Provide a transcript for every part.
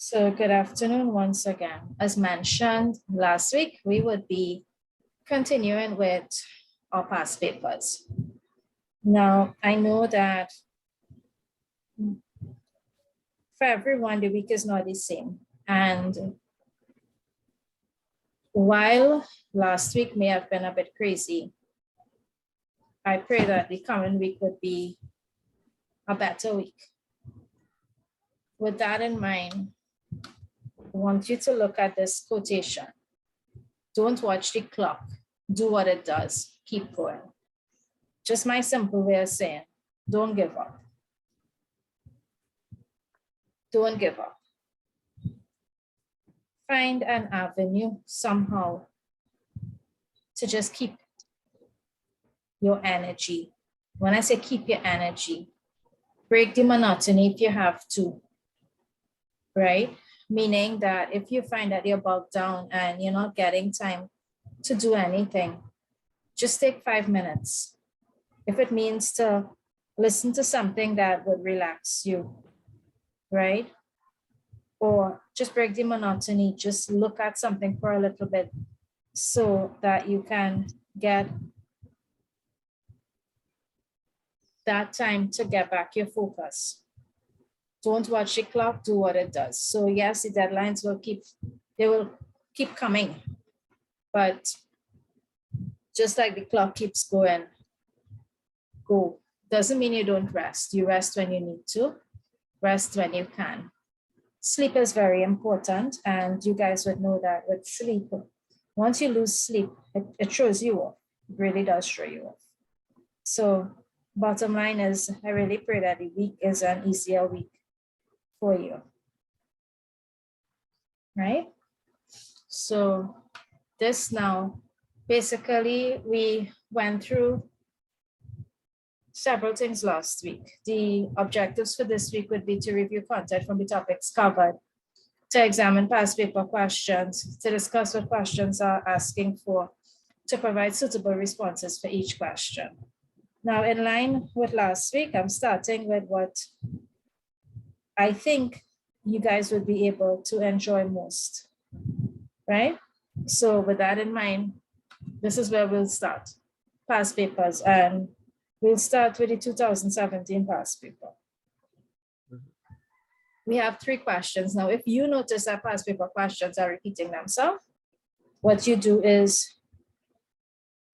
So good afternoon once again. As mentioned last week, we would be continuing with our past papers. Now, I know that for everyone, the week is not the same. And while last week may have been a bit crazy, I pray that the coming week would be a better week. With that in mind, I want you to look at this quotation. Don't watch the clock. Do what it does. Keep going. Just my simple way of saying, don't give up. Don't give up. Find an avenue somehow to just keep your energy. When I say keep your energy, break the monotony if you have to, right? Meaning that if you find that you're bogged down and you're not getting time to do anything, just take 5 minutes. If it means to listen to something that would relax you, right? Or just break the monotony, just look at something for a little bit so that you can get that time to get back your focus. Don't watch the clock, do what it does. So yes, the deadlines will keep coming, but just like the clock keeps going, go. Doesn't mean you don't rest. You rest when you need to, rest when you can. Sleep is very important, and you guys would know that with sleep, once you lose sleep, it throws you off. It really does throw you off. So bottom line is, I really pray that the week is an easier week for you, right? So this now, basically, we went through several things last week. The objectives for this week would be to review content from the topics covered, to examine past paper questions, to discuss what questions are asking for, to provide suitable responses for each question. Now, in line with last week, I'm starting with what I think you guys would be able to enjoy most, right? So with that in mind, this is where we'll start, past papers, and we'll start with the 2017 past paper. We have 3 questions. Now, if you notice that past paper questions are repeating themselves, what you do is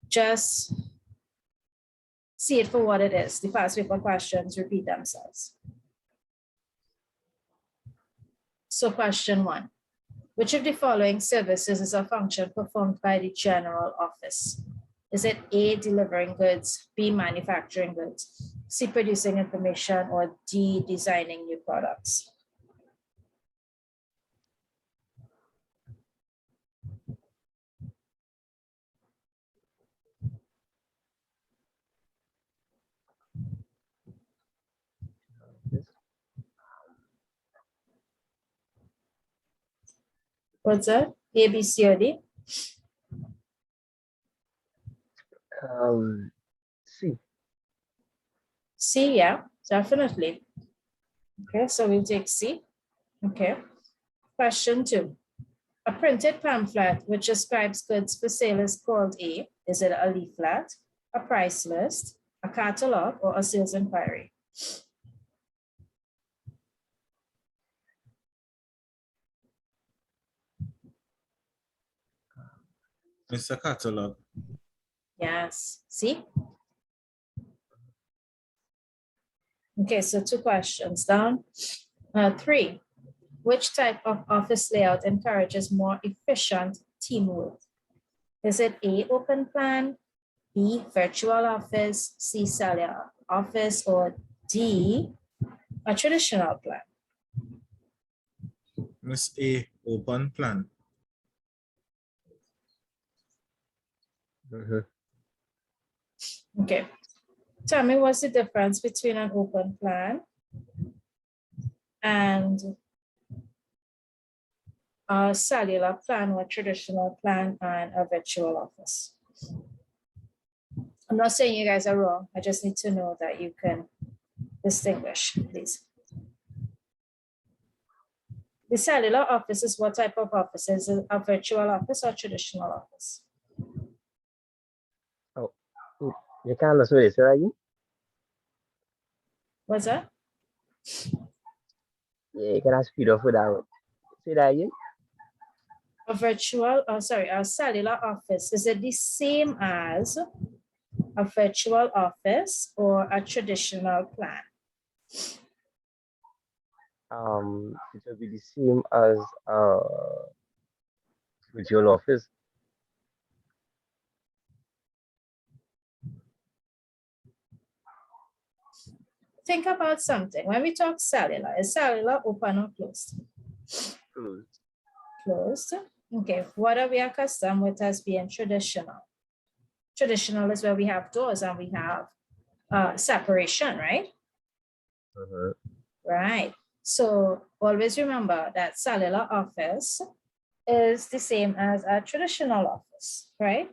just see it for what it is. The past paper questions repeat themselves. So question 1, which of the following services is a function performed by the general office? Is it A, delivering goods, B, manufacturing goods, C, producing information, or D, designing new products? What's that? A, B, C, or D? C. C, yeah, definitely. Okay, so we'll take C. Okay. Question 2. A printed pamphlet which describes goods for sale is called A. Is it a leaflet, a price list, a catalog, or a sales inquiry? It's a catalog. Yes. See? Okay, so 2 questions down. 3. Which type of office layout encourages more efficient teamwork? Is it A, open plan, B, virtual office, C, cellular office, or D, a traditional plan? It's A, open plan. Okay. Tell me, what's the difference between an open plan and a cellular plan, or a traditional plan, and a virtual office? I'm not saying you guys are wrong. I just need to know that you can distinguish, please. The cellular office is what type of office? Is it a virtual office or traditional office? Oh, you can't answer this, right? What's that? Yeah, you can speed up with that one. Say that again. A virtual, sorry, a cellular office, is it the same as a virtual office or a traditional plan? It will be the same as virtual office. Think about something. When we talk cellular, is cellular open or closed? Closed. Closed. Okay, what are we accustomed with as being traditional? Traditional is where we have doors and we have separation, right? Right. So always remember that cellular office is the same as a traditional office, right?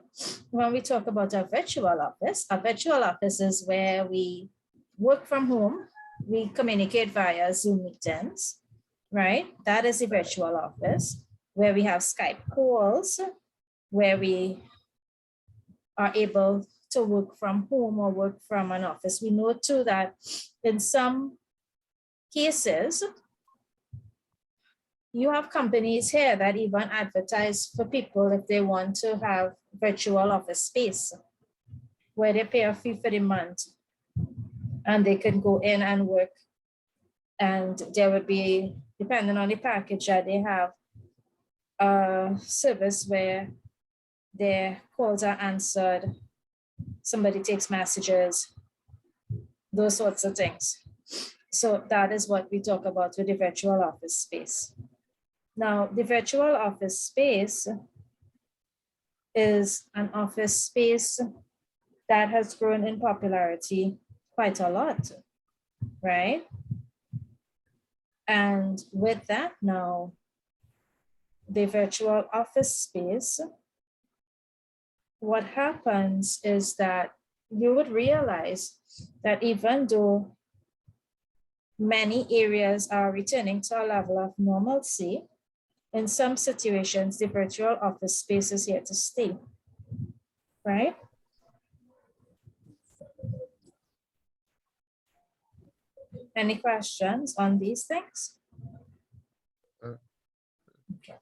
When we talk about a virtual office is where we work from home, we communicate via Zoom meetings, right? That is the virtual office where we have Skype calls, where we are able to work from home or work from an office. We know too that in some cases, you have companies here that even advertise for people if they want to have virtual office space where they pay a fee for the month and they can go in and work. And there would be, depending on the package that they have, a service where their calls are answered, somebody takes messages, those sorts of things. So that is what we talk about with the virtual office space. Now, the virtual office space is an office space that has grown in popularity quite a lot, right? And with that now, the virtual office space, what happens is that you would realize that even though many areas are returning to a level of normalcy, in some situations, the virtual office space is here to stay, right? Any questions on these things? Okay.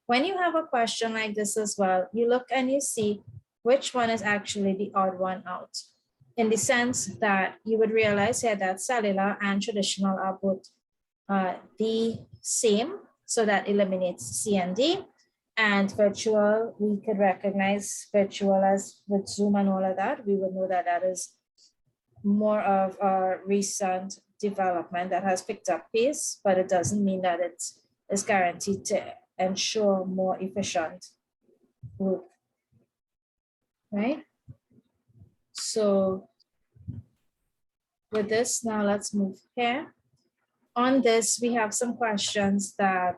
When you have a question like this as well, you look and you see which one is actually the odd one out, in the sense that you would realize here that cellular and traditional are both the same, so that eliminates C and D. And virtual, we could recognize virtual as with Zoom and all of that. We would know that that is more of a recent development that has picked up pace, but it doesn't mean that it is guaranteed to ensure more efficient work, right? So with this, now let's move here. On this, we have some questions that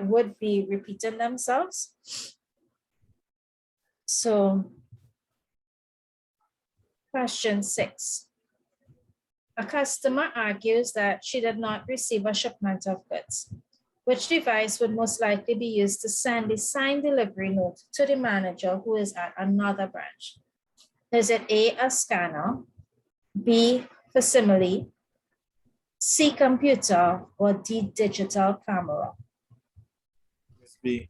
would be repeating themselves. So question 6. A customer argues that she did not receive a shipment of goods. Which device would most likely be used to send the signed delivery note to the manager who is at another branch? Is it A, a scanner, B, facsimile, C, computer, or D, digital camera? B.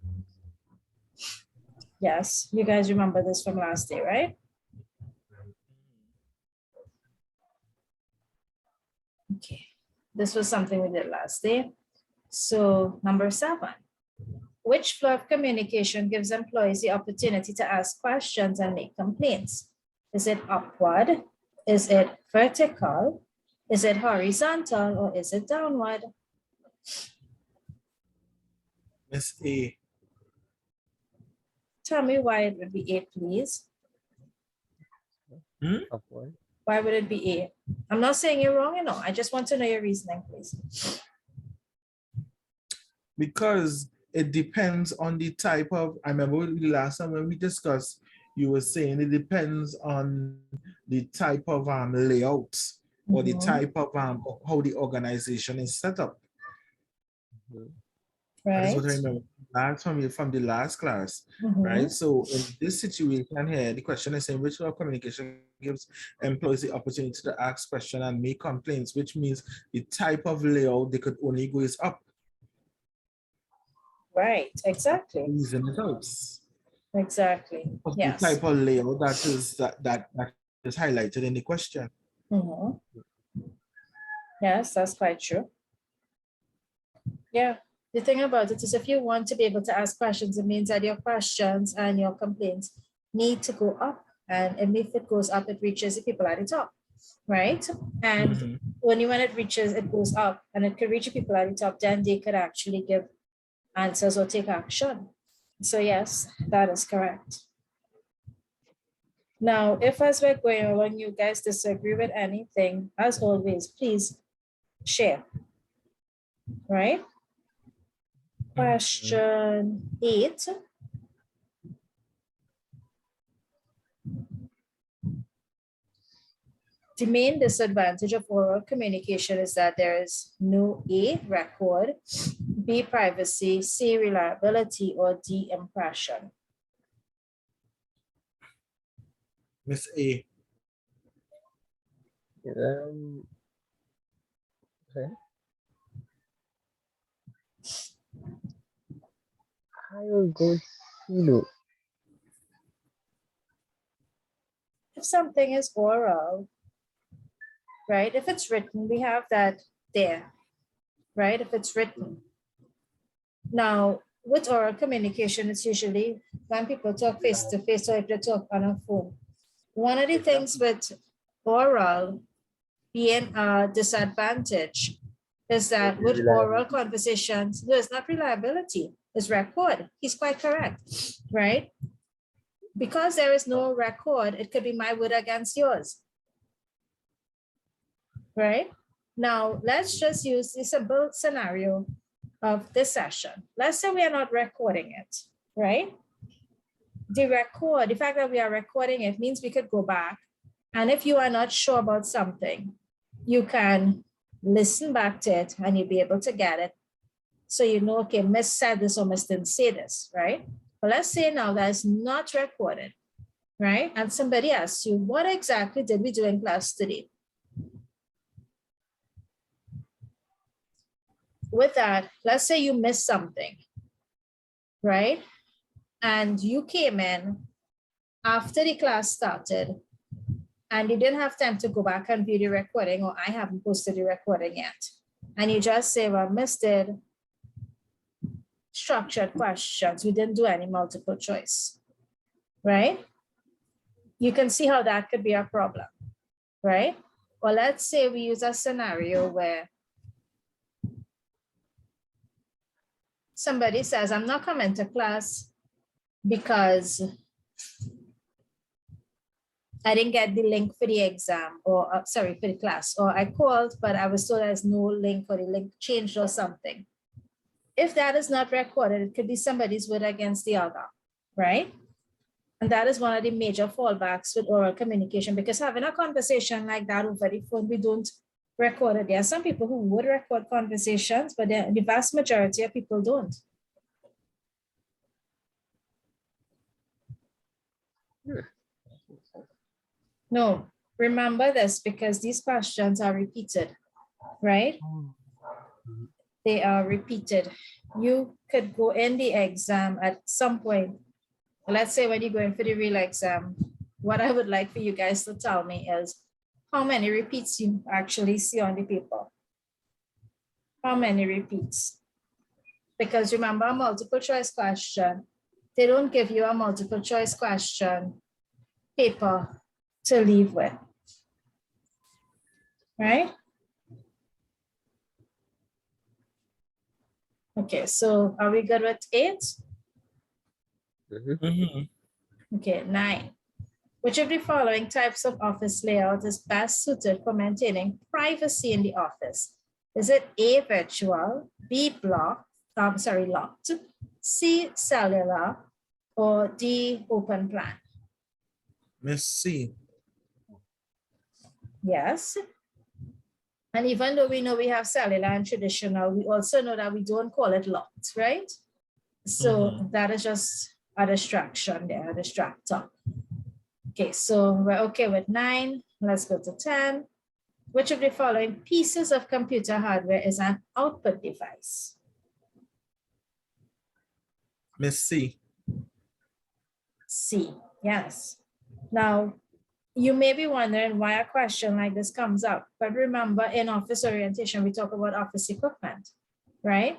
Yes, you guys remember this from last day, right? Okay, this was something we did last day. So number 7, which flow of communication gives employees the opportunity to ask questions and make complaints? Is it upward? Is it vertical? Is it horizontal, or is it downward? Miss A. Tell me why it would be A, please. Upward. Why would it be A? I'm not saying you're wrong, I just want to know your reasoning, please. Because it depends on the type of, I remember the last time when we discussed, you were saying it depends on the type of layout or the Mhm. type of how the organization is set up. Mhm. That is what I Right. remember from the last class, Mhm. right? So in this situation here, the question is saying which of communication gives employees the opportunity to ask questions and make complaints, which means the type of layout they could only go is up. Right. Exactly. Reason it out. Exactly. Of the Yes. type of layout that is highlighted in the question. Mhm. Yes, that's quite true. Yeah. The thing about it is if you want to be able to ask questions, it means that your questions and your complaints need to go up. And if it goes up, it reaches the people at the top, right? And Mhm. only when it reaches, it goes up and it can reach the people at the top, then they could actually give answers or take action. So yes, that is correct. Now, if as we're going along, you guys disagree with anything, as always, please share, right? Question 8. The main disadvantage of oral communication is that there is no A, record, B, privacy, C, reliability, or D, impression. Miss A. Okay. I will go C. If something is oral, right? If it's written, we have that there, right? If it's written. Now, with oral communication, it's usually when people talk face to face or if they talk on a phone. One of the things with oral being a disadvantage is that with oral conversations, no, it's not reliability, it's record. He's quite correct, right? Because there is no record, it could be my word against yours, right? Now, let's just use the simple scenario of this session. Let's say we are not recording it, right? The fact that we are recording it means we could go back. And if you are not sure about something, you can listen back to it and you'll be able to get it. So you know, okay, Miss said this or Miss didn't say this, right? But let's say now that it's not recorded, right? And somebody asks you, what exactly did we do in class today? With that, let's say you missed something, right? And you came in after the class started and you didn't have time to go back and view the recording, or I haven't posted the recording yet. And you just say, well, Miss did structured questions. We didn't do any multiple choice, right? You can see how that could be a problem, right? Well, let's say we use a scenario where somebody says, I'm not coming to class because I didn't get the link for the exam or sorry, for the class, or I called, but I was told there's no link or the link changed or something. If that is not recorded, it could be somebody's word against the other, right? And that is one of the major fallbacks with oral communication, because having a conversation like that over the phone, we don't record it. There are some people who would record conversations, but the vast majority of people don't. No, remember this, because these questions are repeated, right? They are repeated. You could go in the exam at some point. Let's say when you're going for the real exam, what I would like for you guys to tell me is how many repeats you actually see on the paper. How many repeats? Because remember, a multiple choice question, they don't give you a multiple choice question paper to leave with, right? Okay, so are we good with 8? Mhm. Okay, 9. Which of the following types of office layout is best suited for maintaining privacy in the office? Is it A, virtual, B, locked, C, cellular, or D, open plan? Miss C. Yes. And even though we know we have cellular and traditional, we also know that we don't call it locked, right? So that is just a distraction there, a distractor. Okay, so we're okay with 9. Let's go to 10. Which of the following pieces of computer hardware is an output device? Miss C. C, yes. Now, you may be wondering why a question like this comes up, but remember in office orientation, we talk about office equipment, right?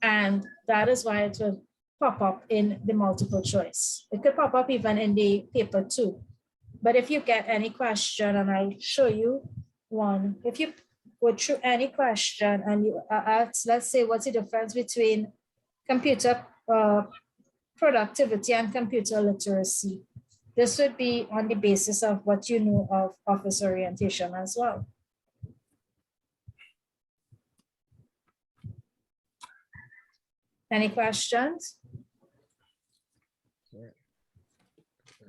And that is why it will pop up in the multiple choice. It could pop up even in the paper too. But if you get any question, and I'll show you one, if you go through any question and you ask, let's say, what's the difference between computer productivity and computer literacy? This would be on the basis of what you know of office orientation as well. Any questions?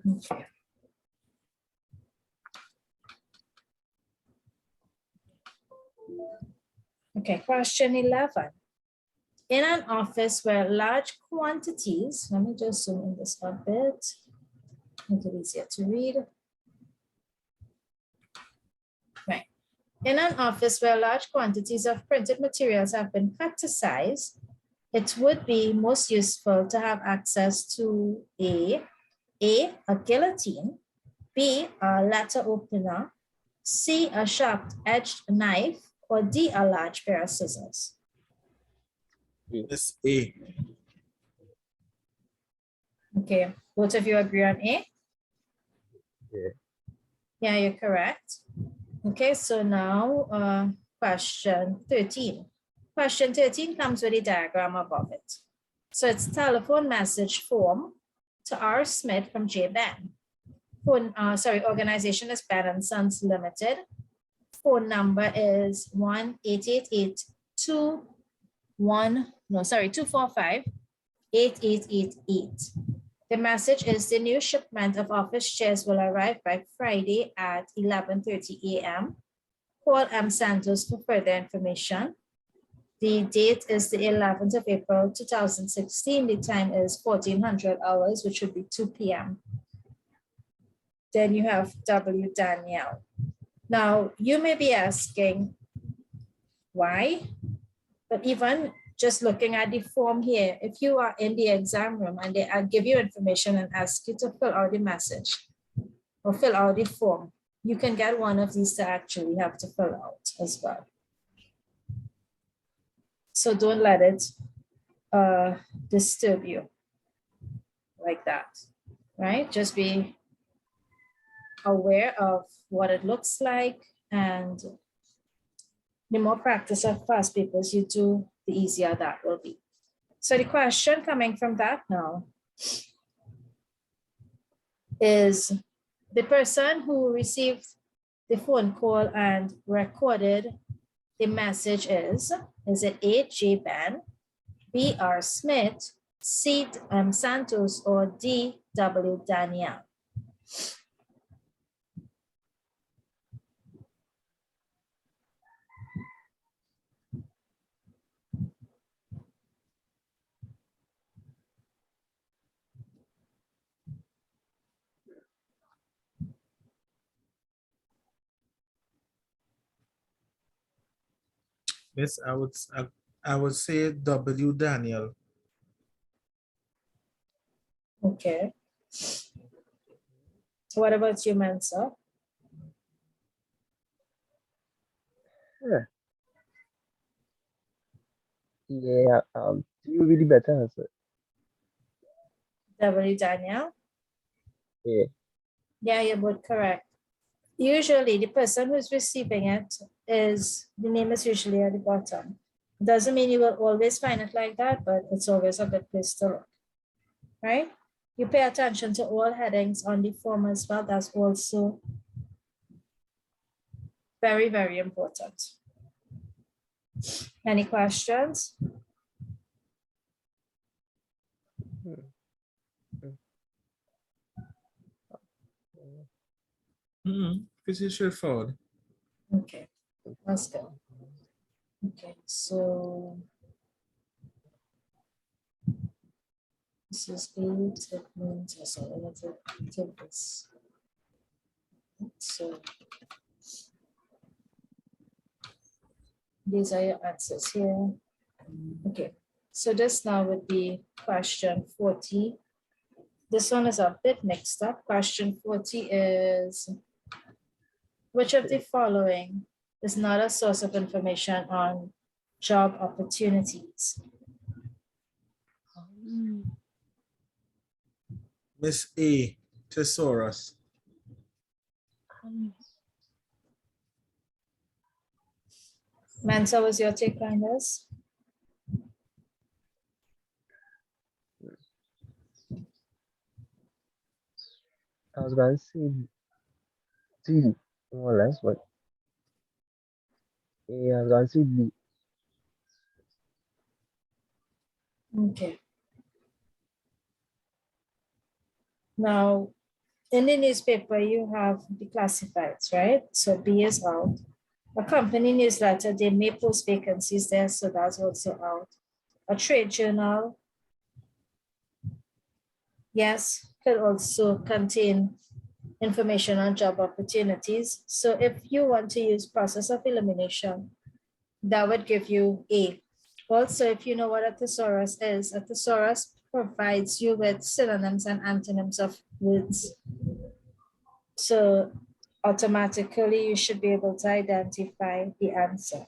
Okay. Okay, question 11. In an office where large quantities, let me just zoom in this a bit, make it easier to read. Right. In an office where large quantities of printed materials have been cut to size, it would be most useful to have access to A, a guillotine, B, a letter opener, C, a sharp-edged knife, or D, a large pair of scissors. Miss A. Okay, both of you agree on A? Yeah. Yeah, you're correct. Okay, so now question 13. Question 13 comes with a diagram above it. So it's telephone message form to R. Smith from J. Ben. Organization is Ben and Sons Limited. Phone number is 245-8888. The message is the new shipment of office chairs will arrive by Friday at 11:30 a.m. Call M. Santos for further information. The date is the 11th of April, 2016. The time is 1400 hours, which would be 2 p.m. Then you have W. Danielle. Now, you may be asking why, but even just looking at the form here, if you are in the exam room and they give you information and ask you to fill out the message or fill out the form, you can get one of these to actually have to fill out as well. So don't let it disturb you like that, right? Just be aware of what it looks like, and the more practice of past papers you do, the easier that will be. So the question coming from that now is the person who received the phone call and recorded the message is it A, J. Ben, B, R. Smith, C, M. Santos, or D, W. Danielle? Miss, I would say W. Daniel. Okay. What about you, Mensa? Yeah, you really better answer. W. Danielle? Yeah. Yeah, you're both correct. Usually the person who's receiving it is, the name is usually at the bottom. Doesn't mean you will always find it like that, but it's always a good place to look, right? You pay attention to all headings on the form as well. That's also very, very important. Any questions? Pretty straightforward. Okay. That's good. Okay, so this is 8, it means, sorry, let's take this. So these are your answers here. Okay, so this now would be question 40. This one is a bit mixed up. Question 40 is, which of the following is not a source of information on job opportunities? Miss A, thesaurus. Mensa, was your take on this? I was going to say D, more or less, but yeah, I was going to say B. Okay. Now, in the newspaper, you have the classifieds, right? So B is out. A company newsletter, they may post vacancies there, so that's also out. A trade journal, yes, could also contain information on job opportunities. So if you want to use process of elimination, that would give you A. Also, if you know what a thesaurus is, a thesaurus provides you with synonyms and antonyms of words. So automatically you should be able to identify the answer.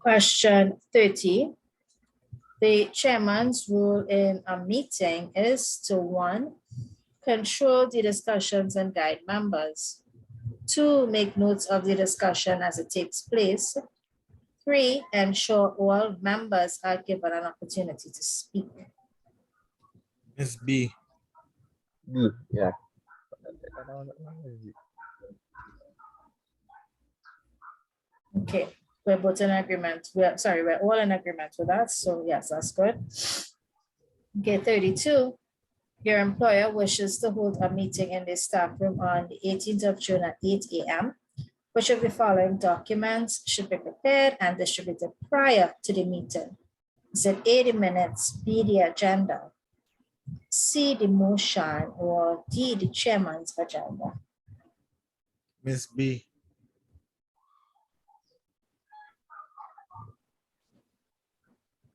Question 30. The chairman's role in a meeting is to 1, control the discussions and guide members. 2, make notes of the discussion as it takes place. 3, ensure all members are given an opportunity to speak. Miss B. B, yeah. Okay, we're both in agreement. We're all in agreement with that. So yes, that's good. Okay, 32. Your employer wishes to hold a meeting in the staff room on the 18th of June at 8 a.m. Which of the following documents should be prepared and distributed prior to the meeting? Is it A, the minutes, B, the agenda, C, the motion, or D, the chairman's agenda? Miss B.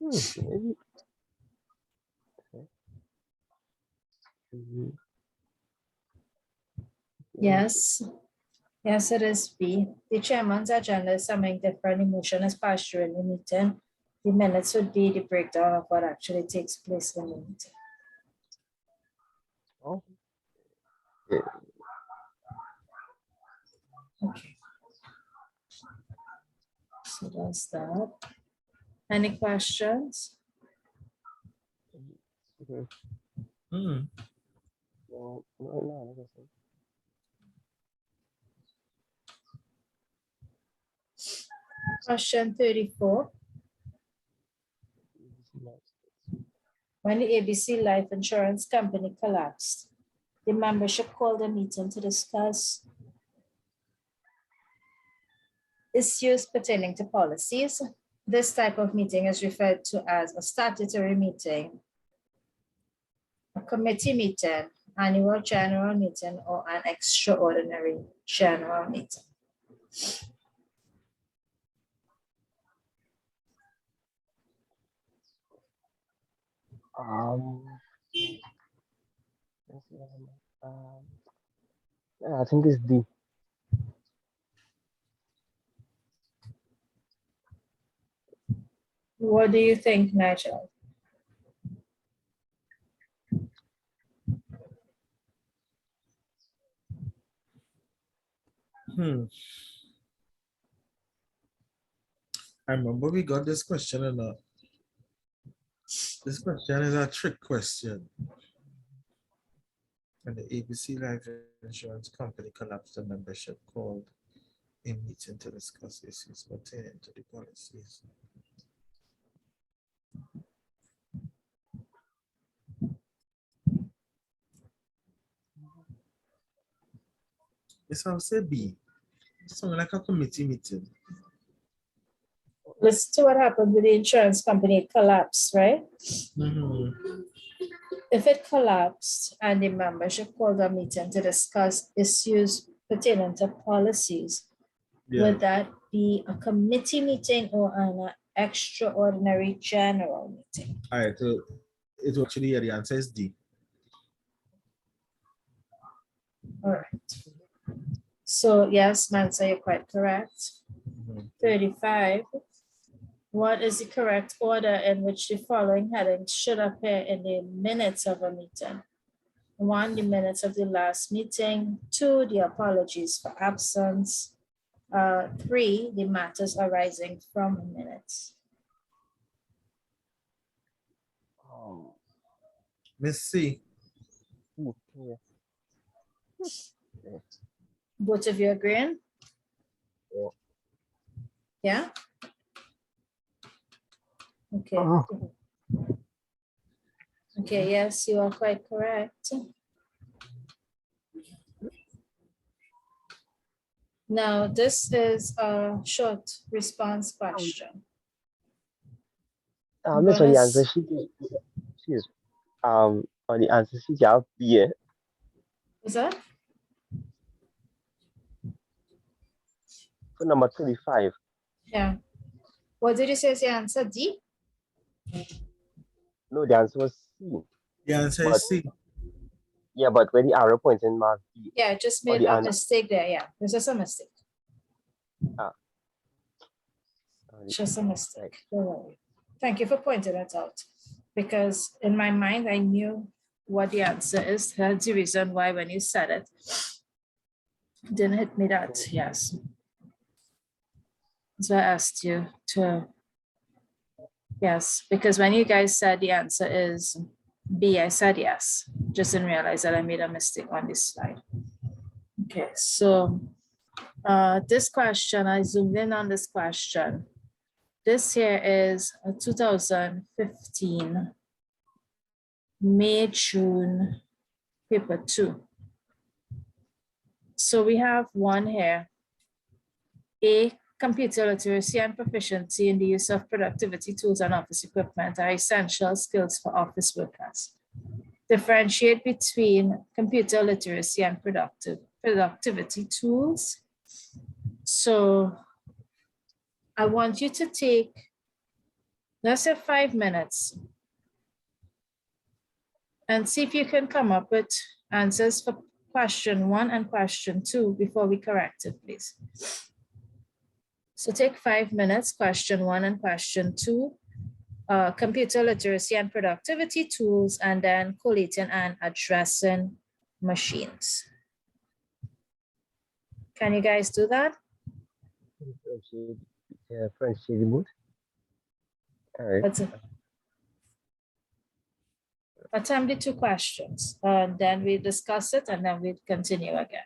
Maybe. Okay. Yes. Yes, it is B. The chairman's agenda is something different. The motion is passed during the meeting. The minutes would be the breakdown of what actually takes place in the meeting. Oh. Okay. So that's that. Any questions? Okay. Hmm. No, like I said. Question 34. When the ABC Life Insurance Company collapsed, the membership called a meeting to discuss issues pertaining to policies. This type of meeting is referred to as a statutory meeting, a committee meeting, annual general meeting, or an extraordinary general meeting. Yeah, I think it's D. What do you think, Nigel? I remember we got this question or not. This question is a trick question. And the ABC Life Insurance Company collapsed the membership called a meeting to discuss issues pertaining to the policies. Yes, I'll say B. Something like a committee meeting. Listen to what happened with the insurance company. It collapsed, right? Mhm. If it collapsed and the membership called a meeting to discuss issues pertaining to policies, Yeah. would that be a committee meeting or an extraordinary general meeting? All right. So it actually, yeah, the answer is D. All right. So yes, Mansa, you're quite correct. Mhm. 35. What is the correct order in which the following headings should appear in the minutes of a meeting? 1, the minutes of the last meeting. 2, the apologies for absence. 3, the matters arising from minutes. Miss C. Okay. Both of you agreeing? Yeah. Yeah? Okay. Oh. Okay, yes, you are quite correct. Now, this is a short response question. Miss, on the answer Bonus, sheet, excuse, on the answer sheet, you have B, eh? is that? For number 25. Yeah. What did you say is the answer? D? No, the answer was C. The answer But is C. yeah, but when the arrow points in mark B, Yeah, I just or made the a answer, mistake there. Yeah, there's just a mistake. Just a mistake. right. Don't worry. Thank you for pointing that out. Because in my mind, I knew what the answer is. That's the reason why when you said it, didn't hit me that, yes. So I asked you to, yes, because when you guys said the answer is B, I said yes. Just didn't realize that I made a mistake on this slide. Okay, so this question, I zoomed in on this question. This here is a 2015 May, June paper 2. So we have one here. A, computer literacy and proficiency in the use of productivity tools and office equipment are essential skills for office workers. Differentiate between computer literacy and productivity tools. So I want you to take, let's say 5 minutes and see if you can come up with answers for question 1 and question 2 before we correct it, please. So take 5 minutes, question 1 and question 2, computer literacy and productivity tools, and then collating and addressing machines. Can you guys do that? Differentiate the mood. All right. Attempt the 2 questions, and then we discuss it, and then we continue again.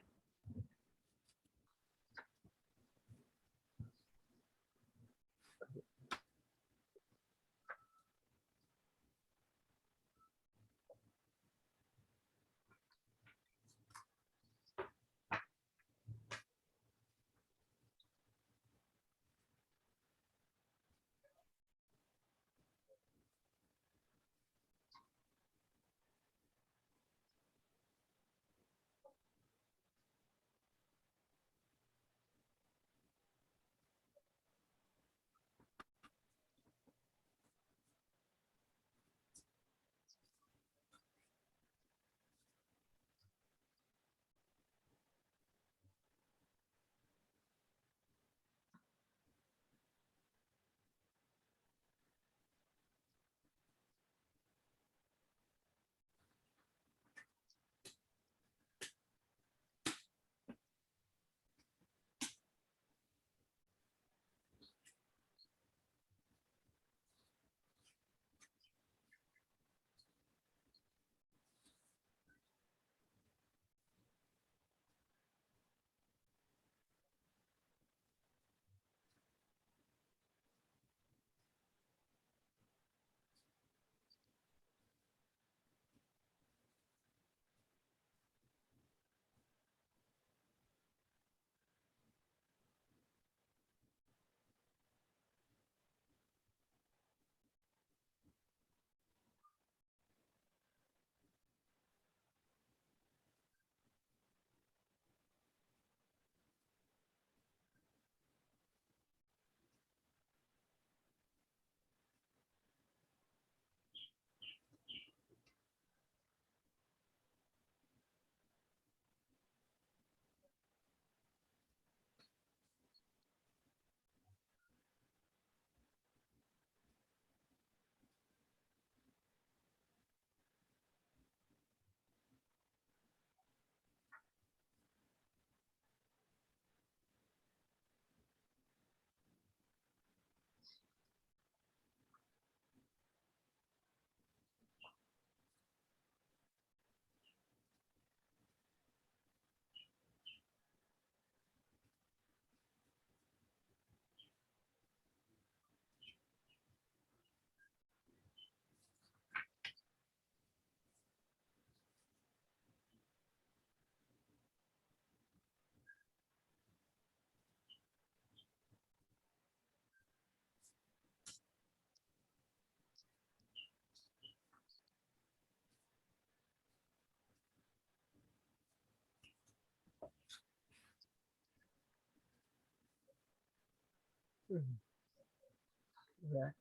Yeah,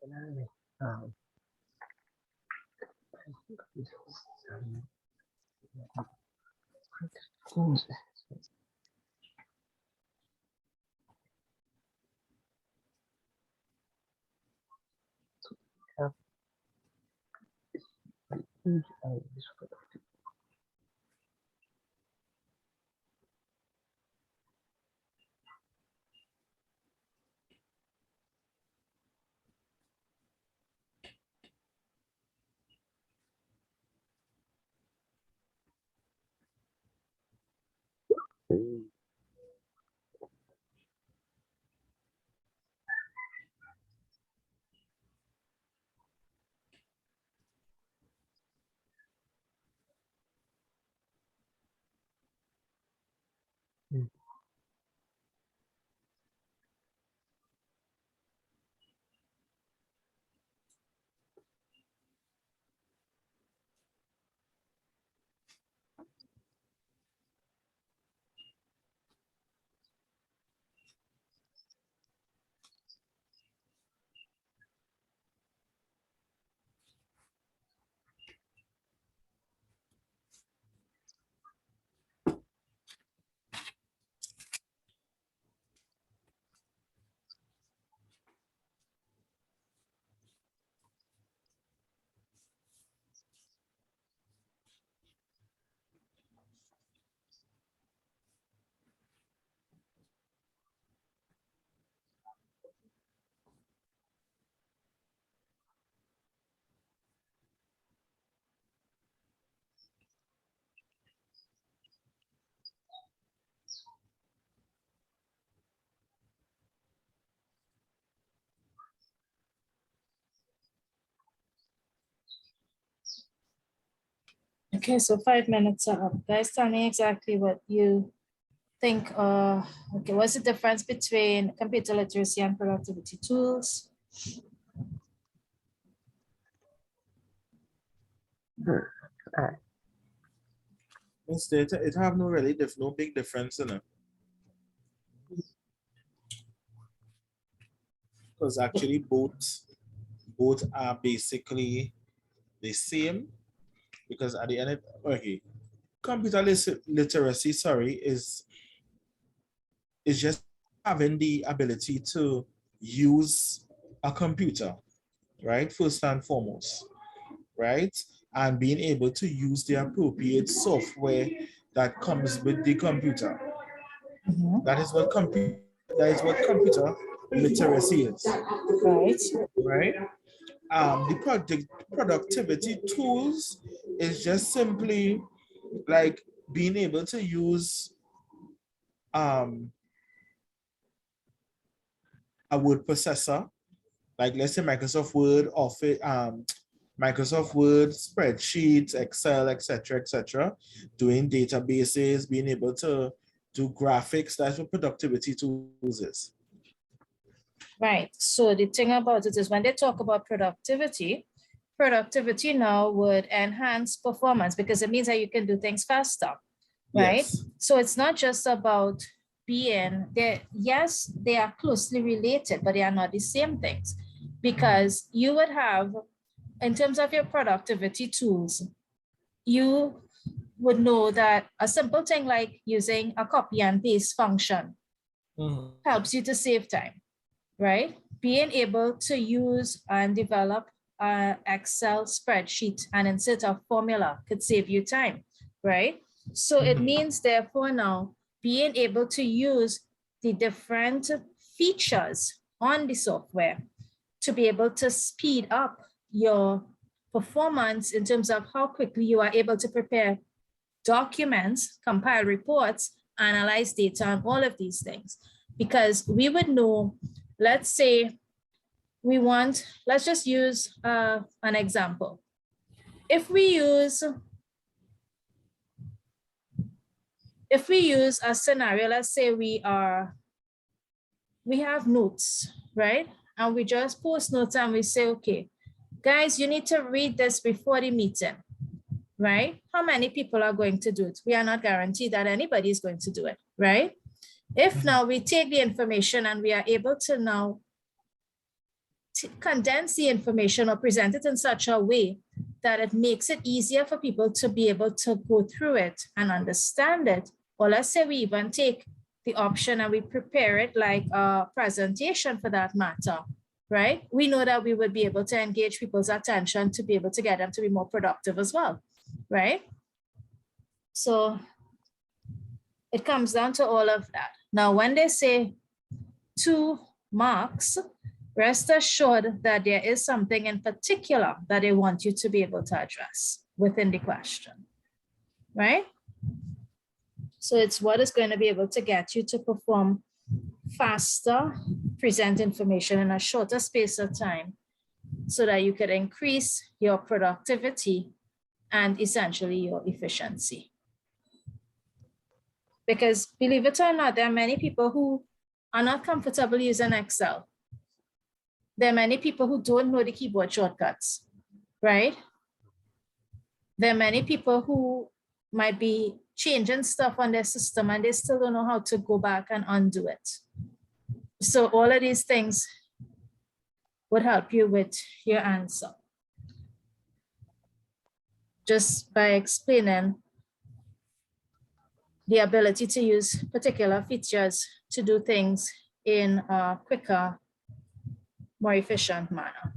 can I think this is schools. Have huge ideas for the future. Okay, so 5 minutes are up. Guys, tell me exactly what you think. Okay, what's the difference between computer literacy and productivity tools? Instead, it have no really no big difference in it. Because actually both are basically the same. Because at the end of okay, computer literacy, sorry, is just having the ability to use a computer, right? First and foremost, right? And being able to use the appropriate software that comes with the computer. Mhm. That is what computer literacy is. Right. Right? The productivity tools is just simply like being able to use a word processor, like let's say Microsoft Word, Office, Microsoft Word, spreadsheets, Excel, etc., doing databases, being able to do graphics. That's what productivity tools is. Right. So the thing about it is when they talk about productivity now would enhance performance because it means that you can do things faster, right? Yes. So it's not just about being there. Yes, they are closely related, but they are not the same things because you would have, in terms of your productivity tools, you would know that a simple thing like using a copy and paste function helps you to save time, right? Being able to use and develop an Excel spreadsheet and insert a formula could save you time, right? So it means therefore now being able to use the different features on the software to be able to speed up your performance in terms of how quickly you are able to prepare documents, compile reports, analyze data, and all of these things. Because we would know, let's say let's just use an example. If we use a scenario, let's say we have notes, right? And we just post notes and we say, okay, guys, you need to read this before the meeting, right? How many people are going to do it? We are not guaranteed that anybody is going to do it, right? If now we take the information and we are able to now condense the information or present it in such a way that it makes it easier for people to be able to go through it and understand it. Or let's say we even take the option and we prepare it like a presentation for that matter, right? We know that we would be able to engage people's attention to be able to get them to be more productive as well, right? So it comes down to all of that. Now, when they say 2 marks, rest assured that there is something in particular that they want you to be able to address within the question, right? So it's what is going to be able to get you to perform faster, present information in a shorter space of time so that you could increase your productivity and essentially your efficiency. Because believe it or not, there are many people who are not comfortable using Excel. There are many people who don't know the keyboard shortcuts, right? There are many people who might be changing stuff on their system and they still don't know how to go back and undo it. So all of these things would help you with your answer. Just by explaining the ability to use particular features to do things in a quicker, more efficient manner.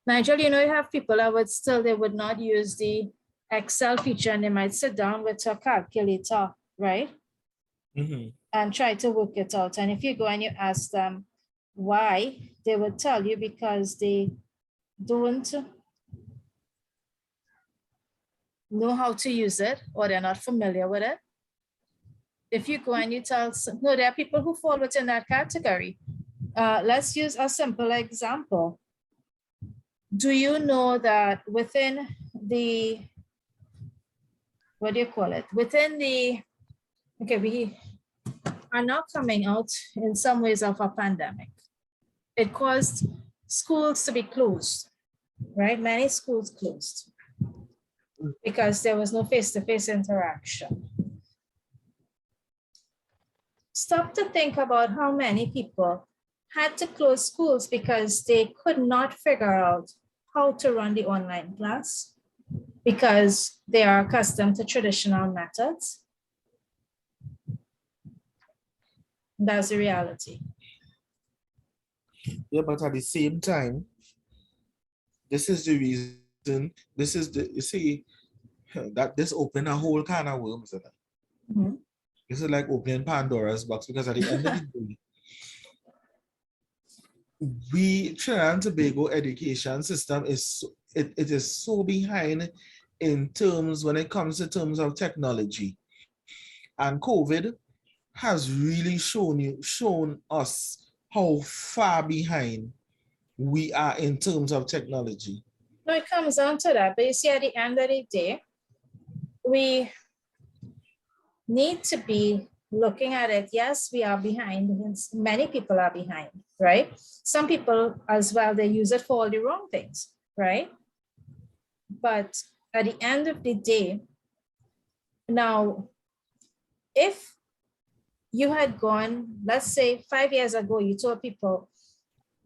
Nigel, you know, you have people that would still, they would not use the Excel feature and they might sit down with a calculator, right? Mm-hmm. And try to work it out. And if you go and you ask them why, they would tell you because they don't know how to use it or they're not familiar with it. If you go and you tell, no, there are people who fall within that category. Let's use a simple example. Do you know that within the, what do you call it? Within the, okay, we are now coming out in some ways of a pandemic. It caused schools to be closed, right? Many schools closed because there was no face-to-face interaction. Stop to think about how many people had to close schools because they could not figure out how to run the online class because they are accustomed to traditional methods. That's the reality. Yeah, but at the same time, this is the reason, this is the, you see, that this opened a whole can of worms. Mm-hmm. This is like opening Pandora's box because at the end of the day, we Trinidad and Tobago education system is it is so behind in terms when it comes to terms of technology, and COVID has really shown us how far behind we are in terms of technology. No, it comes down to that, but you see, at the end of the day, we need to be looking at it. Yes, we are behind. Many people are behind, right? Some people as well, they use it for all the wrong things, right? But at the end of the day, now, if you had gone, let's say 5 years ago, you told people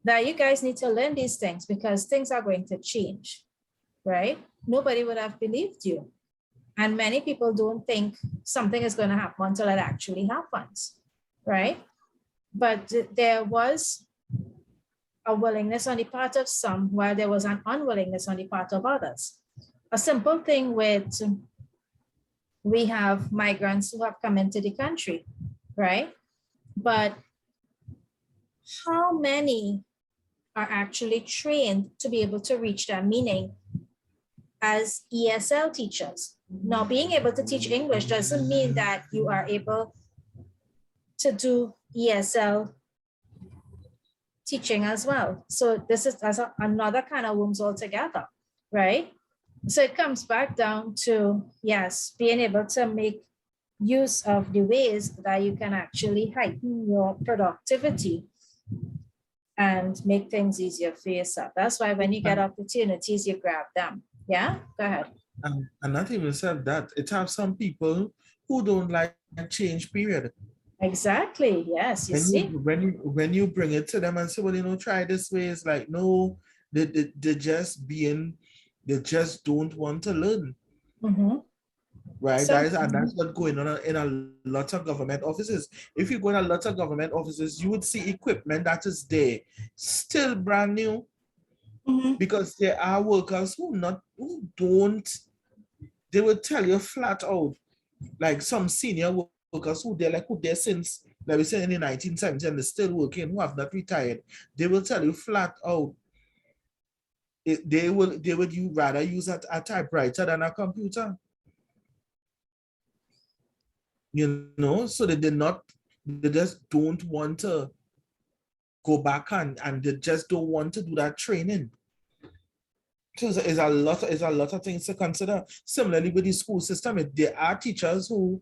that you guys need to learn these things because things are going to change, right? Nobody would have believed you. And many people don't think something is going to happen until it actually happens, right? But there was a willingness on the part of some, while there was an unwillingness on the part of others. A simple thing with, we have migrants who have come into the country, right? But how many are actually trained to be able to reach that, meaning as ESL teachers? Now, being able to teach English doesn't mean that you are able to do ESL teaching as well. So this is another kind of worms altogether, right? So it comes back down to, yes, being able to make use of the ways that you can actually heighten your productivity and make things easier for yourself. That's why when you get opportunities, you grab them. Yeah, go ahead. And not even said that, it have some people who don't like change, period. Exactly. Yes, you When see. you bring it to them and say, well, try this way, it's like, no, they just don't want to learn. Mm-hmm. Right? So, And that's what's going on in a lot of government offices. If you go in a lot of government offices, you would see equipment that is there, still brand new, mhm. because there are workers who don't, they will tell you flat out, like some senior workers who there since, like we said, in the 1970s, and they're still working, who have not retired. They will tell you flat out, they would you rather use a typewriter than a computer. So they just don't want to go back and they just don't want to do that training. So it's a lot of things to consider. Similarly with the school system, there are teachers who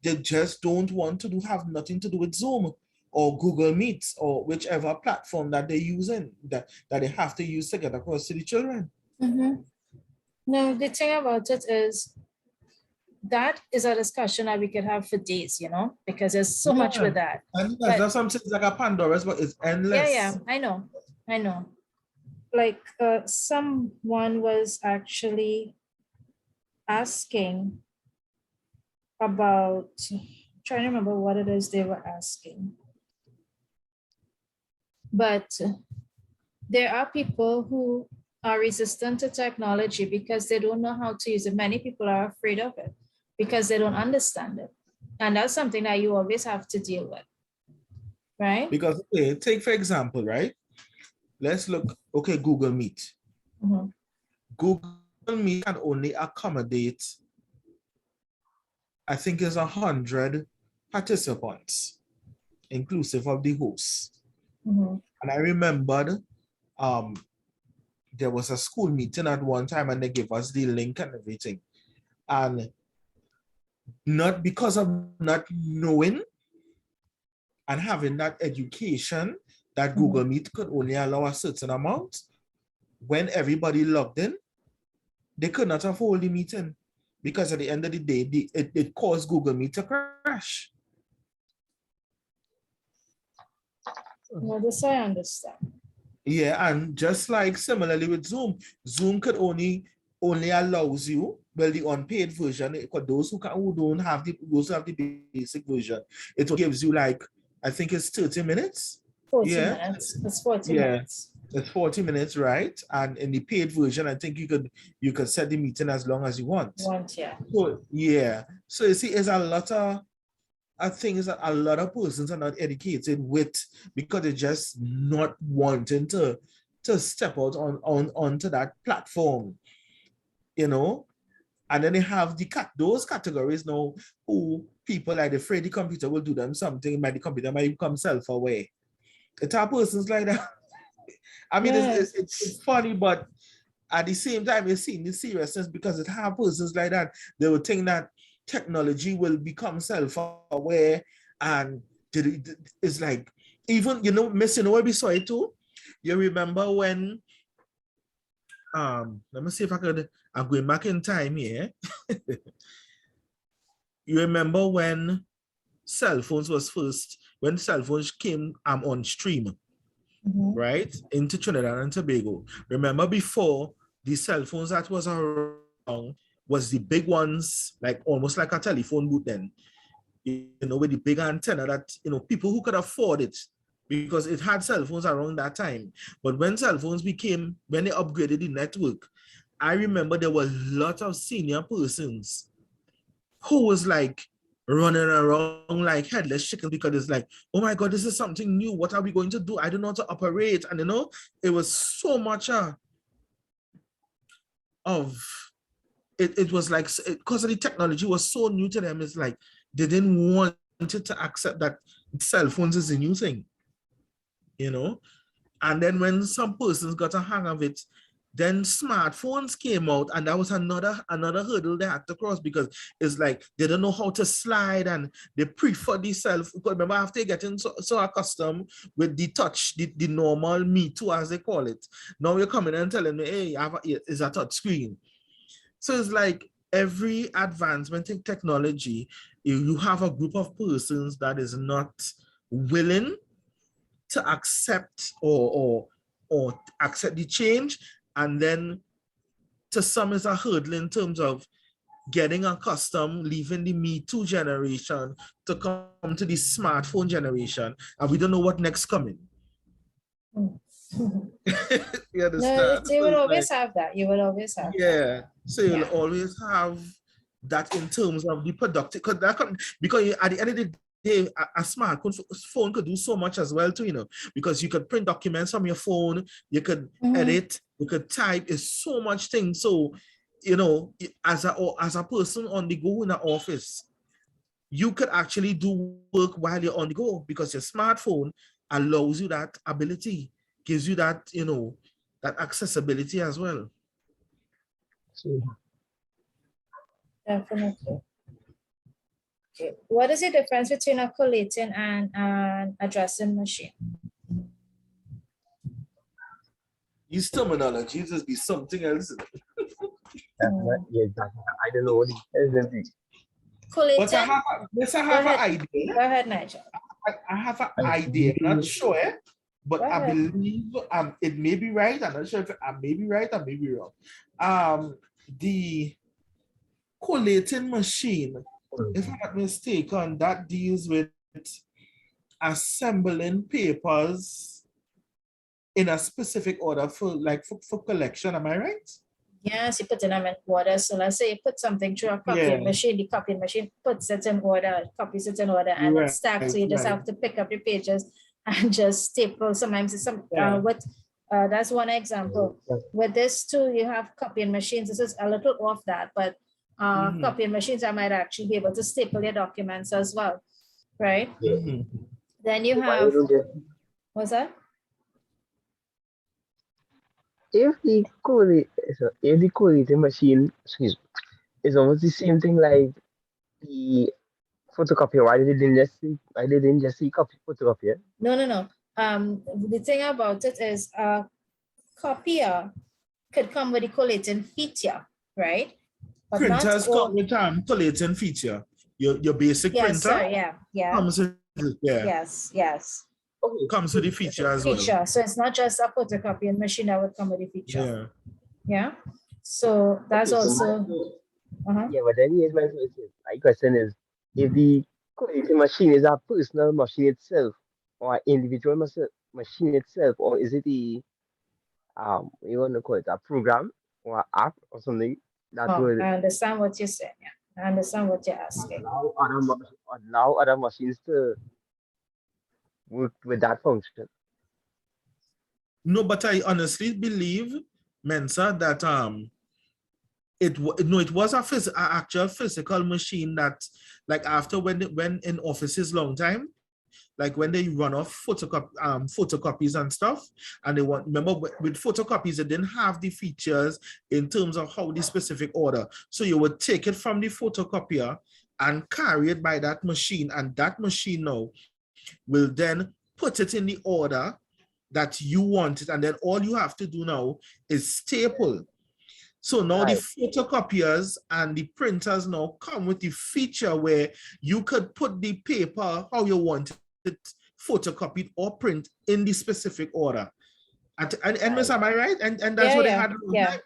they just don't want to have nothing to do with Zoom or Google Meets or whichever platform that they're using that they have to use to get across to the children. Mm-hmm. No, the thing about it is that is a discussion that we could have for days, because there's so much Yeah. with that. And But that's something like a Pandora's, but it's endless. yeah, I know. Like someone was actually asking about, trying to remember what it is they were asking. But there are people who are resistant to technology because they don't know how to use it. Many people are afraid of it because they don't understand it. And that's something that you always have to deal with, right? Because take for example, right? Let's look, Google Meet. Mm-hmm. Google Meet can only accommodate, I think it's 100 participants, inclusive of the hosts. Mm-hmm. And I remembered there was a school meeting at one time and they gave us the link and everything. And not because of not knowing and having that education that Google Meet could only allow a certain amount, when everybody logged in, they could not afford the meeting because at the end of the day, it caused Google Meet to crash. No, this I understand. Yeah, and just like similarly with Zoom, Zoom could only allows you, well, the unpaid version, for those who don't have those who have the basic version, it gives you like, I think it's 30 minutes. 40 minutes. It's 40 minutes. It's 40 minutes, right? And in the paid version, I think you could set the meeting as long as you want. Yeah. So yeah. So you see, it's a lot of things that a lot of persons are not educated with because they're just not wanting to step out onto that platform, And then they have those categories now who people like afraid the computer will do them something, the computer might become self-aware. It's our persons like that. I mean, Yes. it's funny, but at the same time, you're seeing the seriousness because it have persons like that. They would think that technology will become self-aware, and it's like, even, Miss, where we saw it too? You remember when, let me see if I'm going back in time here. You remember when cell phones came on stream, right, into Trinidad and Tobago. Remember before, the cell phones that was around was the big ones, like almost like a telephone booth then, with the big antenna that, people who could afford it, because it had cell phones around that time. But when cell phones when they upgraded the network, I remember there were a lot of senior persons who was like running around like headless chickens because it's like, oh my God, this is something new. What are we going to do? I don't know how to operate. And it was so much it was like, because the technology was so new to them, it's like they didn't want it to accept that cell phones is a new thing, And then when some persons got a hang of it, then smartphones came out, and that was another hurdle they had to cross, because it's like they don't know how to slide, and they prefer the self. Because remember, after getting so accustomed with the touch, the normal Me Too, as they call it, now you're coming and telling me, hey, it's a touch screen. So it's like every advancement in technology, you have a group of persons that is not willing to accept or accept the change, and then to some is a hurdle in terms of getting accustomed, leaving the Me Too generation to come to the smartphone generation, and we don't know what next coming. Mm. You No, understand? you So will it's always like, have that. You will always have that. yeah. So you'll Yeah. always have that in terms of the productive, because at the end of the day, a smartphone phone could do so much as well too, you know, because you could print documents from your phone, you could edit, you could type. It's so much things. So, you know, as a person on the go in the office, you could actually do work while you're on the go, because your smartphone allows you that ability, gives you that, you know, that accessibility as well. So, Definitely. Okay. What is the difference between a collating and an addressing machine? These terminologies just be something else. yeah, exactly. I don't know what it is. Collating? But I have an idea. Go ahead, Nigel. I have an idea. I'm not sure, but Go I ahead. believe it may be right. I'm not sure if I may be right or may be wrong. The collating machine, if I'm not mistaken, that deals with assembling papers in a specific order for collection. Am I right? Yes, you put in them in order. So let's say you put something through a copying machine, the copying machine puts it in order, copies it in order, and it's stacked. So you just have to pick up the pages and just staple. Sometimes it's that's one example. With this too, you have copying machines. This is a little off that, but copying machines, I might actually be able to staple your documents as well, right? Then you have, what's that? If the collating machine, excuse me, is almost the same thing like the photocopier. Why didn't just see copy photocopier? No. The thing about it is copier could come with a collating feature, right? But printers come with collating feature. Your basic printer. Sorry, yeah. Comes with it, Yes. Okay, comes with the feature as well. So it's not just a photocopying machine that would come with a feature. Yeah. So that's also. Yeah, but then here's my question is, if the collating machine is a personal machine itself, or an individual machine itself, or is it the you want to call it a program or an app or something that would I understand what you're saying. Yeah, I understand what you're asking. allow other machines to work with that function? No, but I honestly believe, Mensa, that it was an actual physical machine that, like, after when in offices long time, like when they run off photocopies and stuff, and remember with photocopies, they didn't have the features in terms of how the specific order. So you would take it from the photocopier and carry it by that machine, and that machine now will then put it in the order that you want it, and then all you have to do now is staple. So now the photocopiers and the printers now come with the feature where you could put the paper how you want it photocopied or print in the specific order. And Miss, am I right? And that's what they had.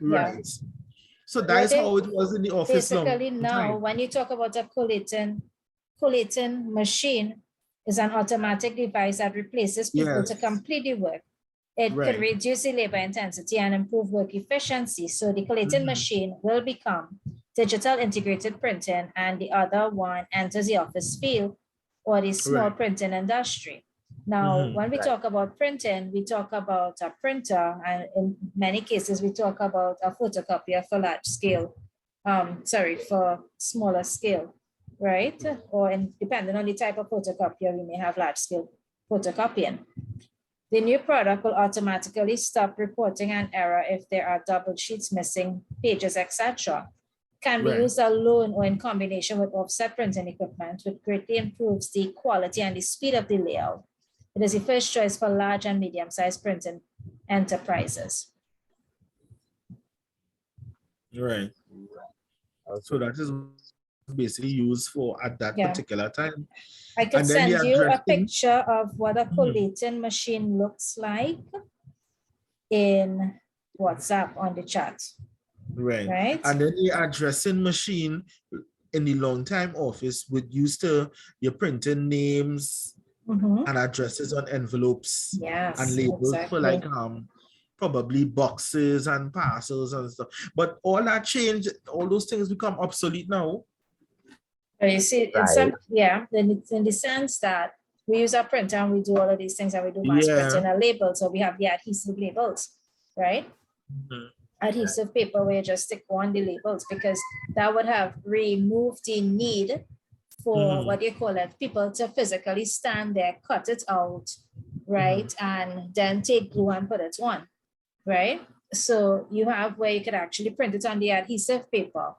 Right. So that's how it was in the office. Basically now, when you talk about a collating machine, is an automatic device that replaces people to complete the work. It could reduce the labor intensity and improve work efficiency. So the collating machine will become digital integrated printing, and the other one enters the office field or the small printing industry. Now, when we talk about printing, we talk about a printer, and in many cases, we talk about a photocopier for large scale, for smaller scale, right? Or depending on the type of photocopier, we may have large scale photocopying. The new product will automatically stop reporting an error if there are double sheets, missing pages, etc. Can be used alone or in combination with offset printing equipment, which greatly improves the quality and the speed of the layout. It is the first choice for large and medium-sized printing enterprises. Right. So that is basically used for at that Yeah. particular time. I could And then the send you a addressing. picture of what a collating machine looks like in WhatsApp on the chat. Right. And then the addressing machine in the long time office would used to you're printing names and addresses on envelopes and labels for like probably boxes and parcels and stuff. But all that changed, all those things become obsolete now. But you see, in some, then in the sense that we use a printer and we do all of these things and we do mass printing and labels. So we have the adhesive labels, right? Adhesive paper where you just stick on the labels, because that would have removed the need for what do you call it, people to physically stand there, cut it out, right? And then take glue and put it on, right? So you have where you could actually print it on the adhesive paper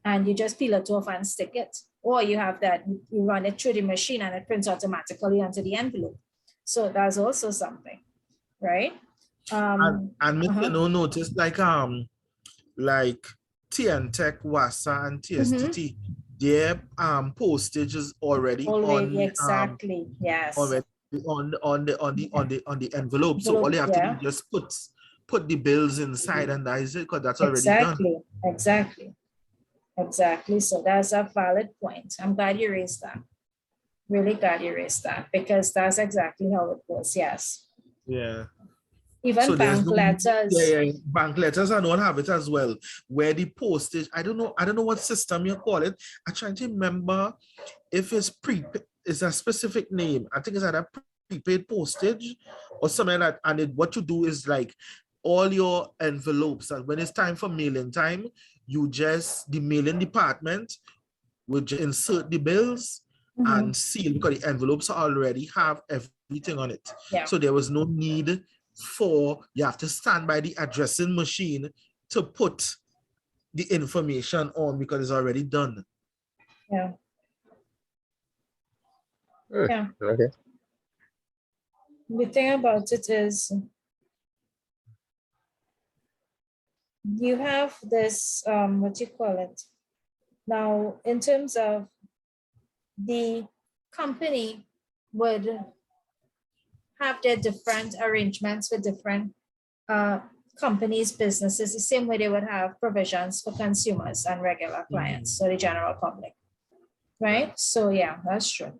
and you just peel it off and stick it. Or you have that, you run it through the machine and it prints automatically onto the envelope. So that's also something, right? And Mr. No notice like TNTech, WASA, and TSTT, their postage is already on exactly, yes, already on the envelope. So all you have to do is just put the bills inside and that is it, because that's already done. Exactly. So that's a valid point. I'm glad you raised that. Really glad you raised that, because that's exactly how it goes. Yes. Yeah. Even so bank letters. Bank letters, I don't have it as well. Where the postage, I don't know what system you call it. I'm trying to remember if it's it's a specific name. I think it's either prepaid postage or something like that. And what you do is like all your envelopes, and when it's time for mailing time, the mailing department will just insert the bills and seal, because the envelopes already have everything on it. So there was no need for you have to stand by the addressing machine to put the information on, because it's already done. Yeah. Okay. The thing about it is you have this, what you call it? Now, in terms of the company would have their different arrangements with different companies, businesses, the same way they would have provisions for consumers and regular clients, so the general public, right? So yeah, that's true.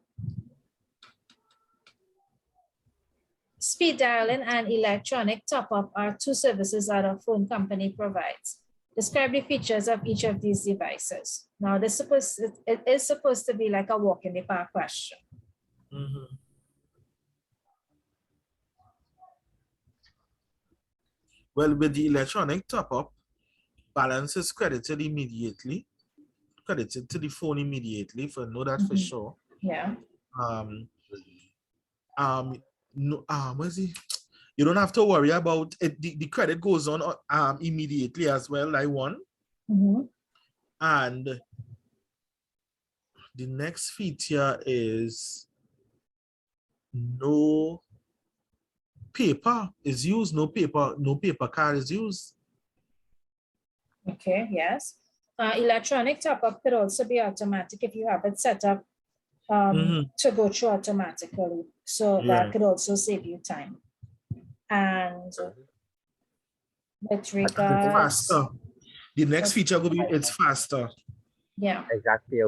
Speed dialing and electronic top-up are two services that a phone company provides. Describe the features of each of these devices. Now, it is supposed to be like a walk in the park question. Well, with the electronic top-up, balance is credited to the phone immediately, for know that for sure. Yeah. Where's he? You don't have to worry about it. The credit goes on immediately as well, like one. And the next feature is no paper is used, no paper card is used. Okay, yes. Electronic top-up could also be automatic if you have it set up to go through automatically. So that could also save you time. And with regards, faster. The next feature will be it's faster. Yeah. Exactly.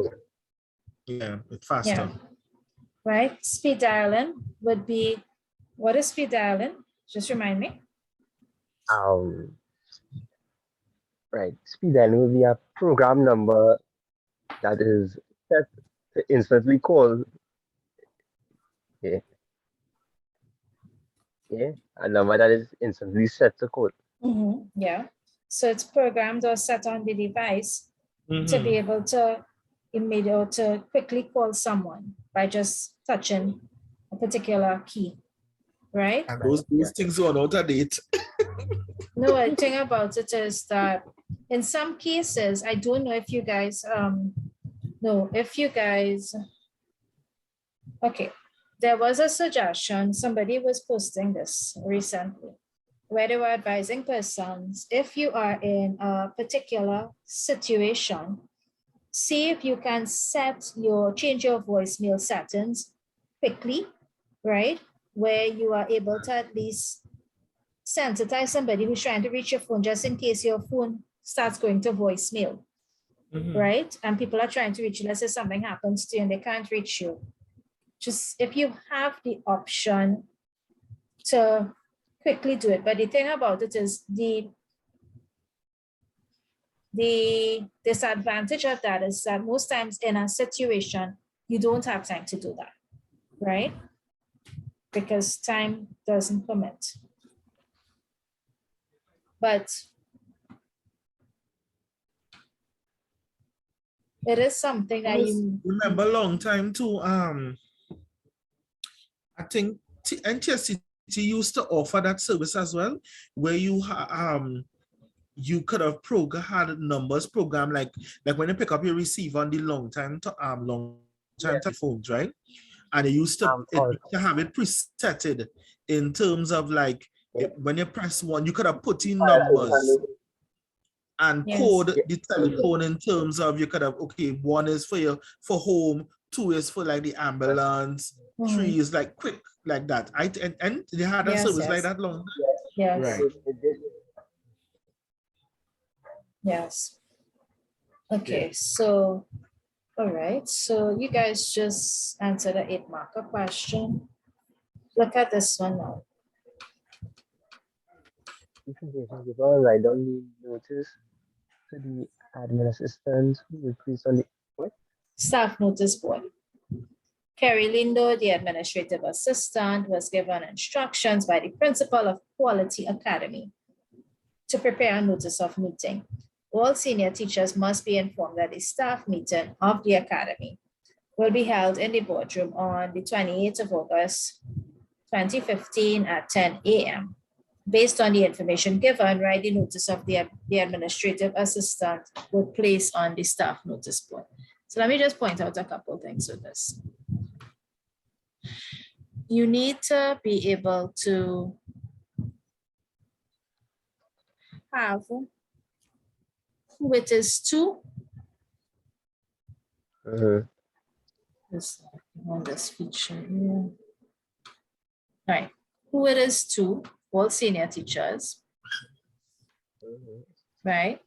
Yeah, it's faster. Yeah. Right. Speed dialing would be, what is speed dialing? Just remind me. Right. Speed dialing will be a program number that is set to instantly call. Yeah. Yeah. A number that is instantly set to call. Yeah. So it's programmed or set on the device to be able to immediately quickly call someone by just touching a particular key, right? And those things are out of date. No, the thing about it is that in some cases, I don't know if you guys, okay, there was a suggestion, somebody was posting this recently, where they were advising persons, if you are in a particular situation, see if you can change your voicemail settings quickly, right? Where you are able to at least sensitize somebody who's trying to reach your phone just in case your phone starts going to voicemail, right? And people are trying to reach you. Let's say something happens to you and they can't reach you. Just if you have the option to quickly do it. But the thing about it is the disadvantage of that is that most times in a situation, you don't have time to do that, right? Because time doesn't permit. But it is something that you remember a long time too. I think NTSC used to offer that service as well, where you you could have had numbers program like when you pick up your receiver on the long time telephones, right? And it used to have it presetted in terms of like when you press one, you could have put in numbers and code the telephone in terms of you could have, okay, one is for home, two is for like the ambulance, three is like quick like that. And they had a service like that long. Yes. Right. Yes. Okay, so all right. So you guys just answered the 8-marker question. Look at this one now. Write down the notice to the admin assistant who will place on the what? Staff notice board. Carrie Lindo, the administrative assistant, was given instructions by the principal of Quality Academy to prepare a notice of meeting. All senior teachers must be informed that the staff meeting of the academy will be held in the boardroom on the 28th of August, 2015 at 10 a.m. Based on the information given, write the notice of the administrative assistant would place on the staff notice board. So let me just point out a couple of things with this. You need to be able to have who it is to. On this feature here. Right. Who it is to, all senior teachers. Right.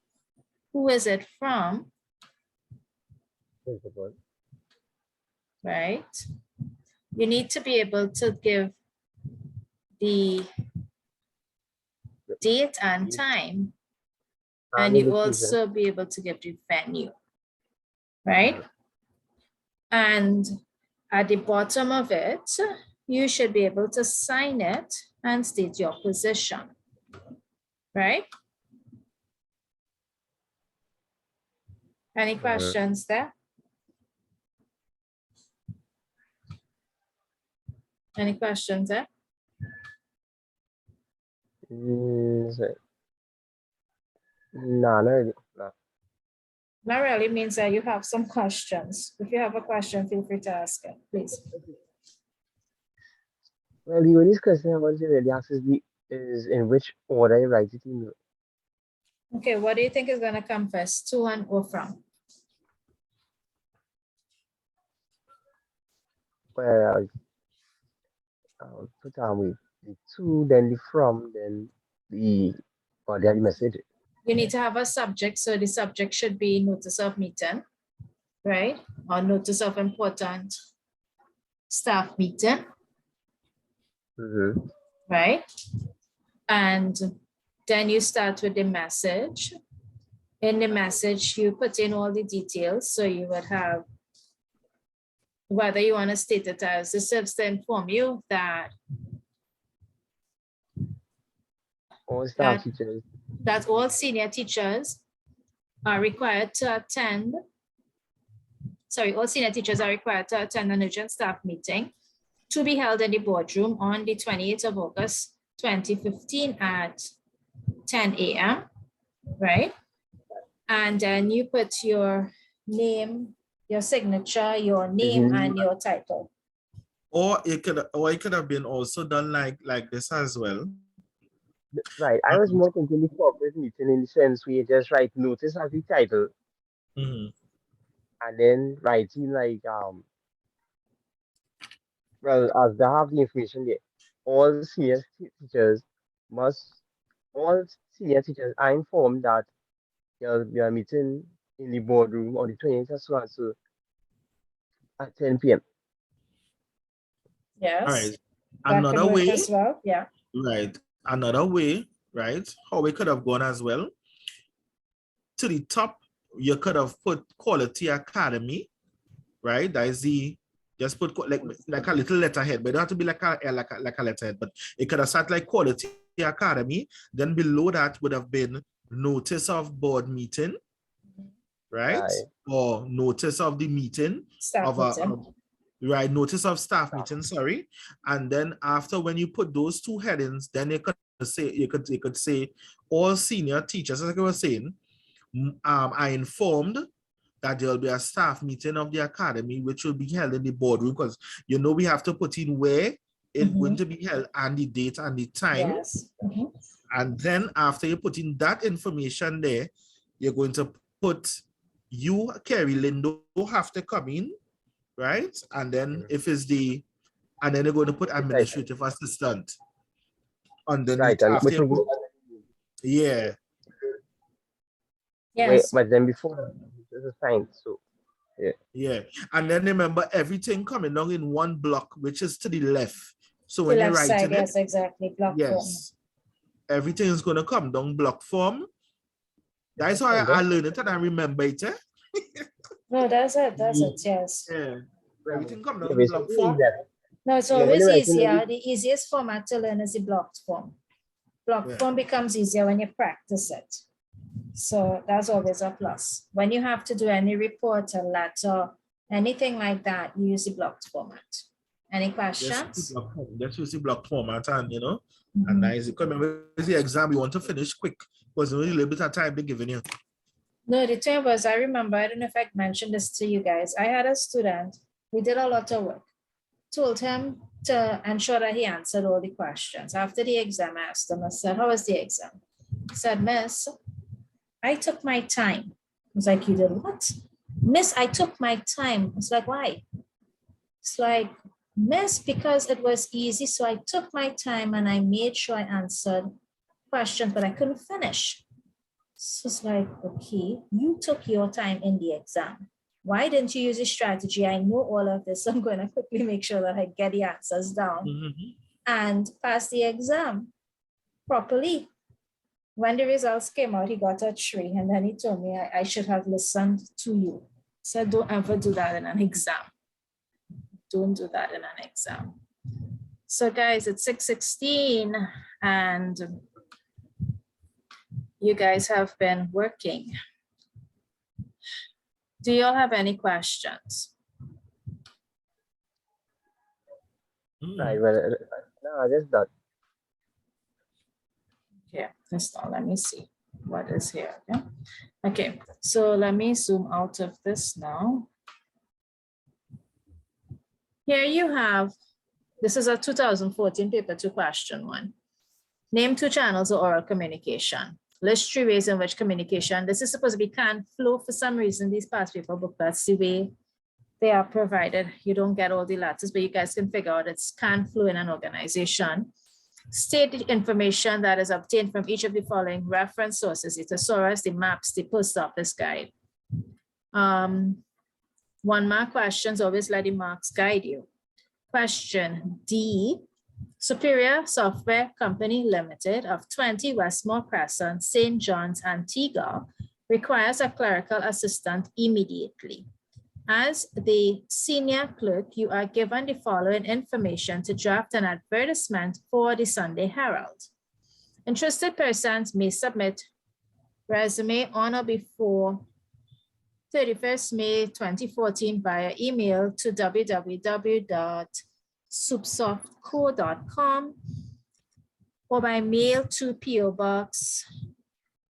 Who is it from? Right. You need to be able to give the date and time, and you also be able to give the venue, right? And at the bottom of it, you should be able to sign it and state your position, right? Any questions there? Any questions there? No, not really. No. Not really means that you have some questions. If you have a question, feel free to ask it, please. Well, the only question I want to really ask is in which order you write it in. Okay, what do you think is going to come first, to and or from? Well, I'll put on with the to, then the from, then the message. You need to have a subject, so the subject should be notice of meeting, right? Or notice of important staff meeting, right? And then you start with the message. In the message, you put in all the details. So you would have whether you want to state it as this serves to inform you that all staff teachers. That all senior teachers are required to attend. Sorry, all senior teachers are required to attend an urgent staff meeting to be held in the boardroom on the 28th of August, 2015 at 10 a.m., right? And then you put your name, your signature, your name, and your title. Or it could have been also done like this as well. Right. I was more thinking the corporate meeting in the sense where you just write notice as the title. and then writing like well, as they have the information there, all teachers must, all senior teachers are informed that there'll be a meeting in the boardroom on the 20th or so and so at 10 p.m. All Yes, right. that could Another work way, as well. Yeah. right? Another way, right? How we could have gone as well. To the top, you could have put Quality Academy, right? That is the just put like a little letterhead, but it don't have to be like a letterhead, but it could have sat like Quality Academy. Then below that would have been notice of board meeting, right? Right. Or notice of the meeting Staff of a meeting. right, notice of staff meeting, sorry. And then after, when you put those two headings, then you could say all senior teachers, like I was saying, are informed that there will be a staff meeting of the academy, which will be held in the boardroom, because we have to put in where it's going to be held and the date and the time. Yes. And then after you put in that information there, you're going to put you, Kerry Lindo, have to come in, right? And then and then you're going to put administrative assistant Right, underneath and after which you will put, yeah. Yes. but then before it's assigned, so yeah. Yeah. And then remember, everything coming down in one block, which is to the left. So The when you're left side, writing it, yes, exactly. Block form. yes, everything is going to come down block form. That's how Understand I that? learned it and I remember it. No, that's it. That's it. Yes. Yeah. Everything come down Yeah, in block basically form. that. No, it's Yeah, when always you're writing easier. The easiest format to learn is the blocked form. Blocked Yeah. form becomes easier when you practice it. So that's always a plus. When you have to do any report, a letter, anything like that, you use the blocked format. Any questions? Let's use the block format, and Mhm. and nice. Remember, it's the exam you want to finish quick, because there's only a little bit of time they're giving you. No, the thing was, I remember, I don't know if I mentioned this to you guys. I had a student, we did a lot of work, told him to ensure that he answered all the questions. After the exam, I asked him, I said, how was the exam? He said, Miss, I took my time. I was like, you did what? Miss, I took my time. It's like, why? It's like, Miss, because it was easy. So I took my time and I made sure I answered questions, but I couldn't finish. So it's like, okay, you took your time in the exam. Why didn't you use a strategy? I know all of this. So I'm going to quickly make sure that I get the answers down and pass the exam properly. When the results came out, he got a 3, and then he told me I should have listened to you. So don't ever do that in an exam. Don't do that in an exam. So guys, it's 6:16 and you guys have been working. Do you all have any questions? right, well, no, that's that. Okay, just now, let me see what is here. Yeah. Okay, so let me zoom out of this now. Here you have, this is a 2014 paper 2 question 1. Name 2 channels of oral communication. List 3 ways in which communication, this is supposed to be can flow. For some reason, these past paper booklets, the way they are provided, you don't get all the letters, but you guys can figure out it's can flow in an organization. State the information that is obtained from each of the following reference sources: the thesaurus, the maps, the post office guide. 1-mark questions, always let the marks guide you. Question D, Superior Software Company Limited of 20 Westmore Crescent, St. John's, Antigua, requires a clerical assistant immediately. As the senior clerk, you are given the following information to draft an advertisement for the Sunday Herald. Interested persons may submit resume on or before 31st May 2014 via email to www.soupsoftco.com or by mail to P.O. Box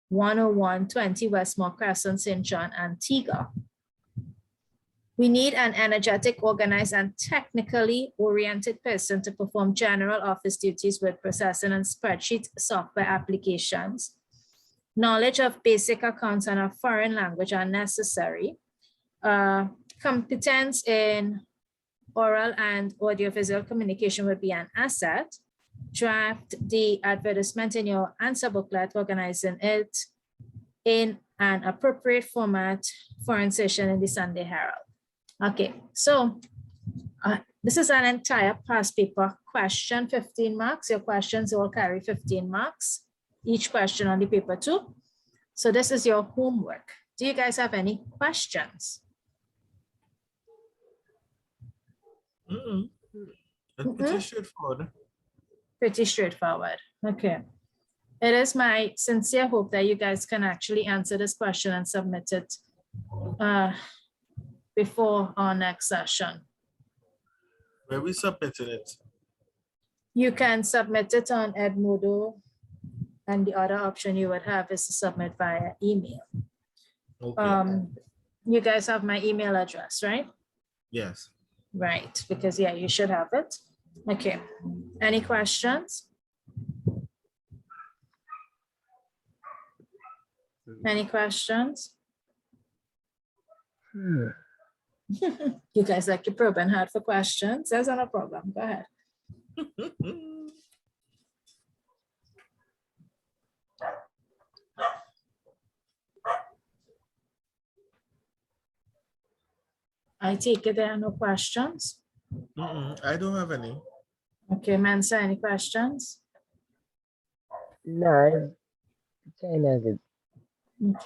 101 20 Westmore Crescent, St. John, Antigua. We need an energetic, organized, and technically oriented person to perform general office duties with processing and spreadsheet software applications. Knowledge of basic accounts and a foreign language are necessary. competence in oral and audiovisual communication would be an asset. Draft the advertisement in your answer booklet, organizing it in an appropriate format for insertion in the Sunday Herald. Okay, so this is an entire past paper question, 15 marks. Your questions will carry 15 marks, each question on the paper too. So this is your homework. Do you guys have any questions? That's pretty straightforward. Pretty straightforward. Okay. It is my sincere hope that you guys can actually answer this question and submit it before our next session. Where we submitted it. You can submit it on Edmodo, and the other option you would have is to submit via email. Okay. You guys have my email address, right? Yes. Right, because yeah, you should have it. Okay, any questions? Any questions? You guys like to probe and hard for questions? There's no problem, go ahead. I take it there are no questions. I don't have any. Okay, Mensa, any questions? No, China's Okay.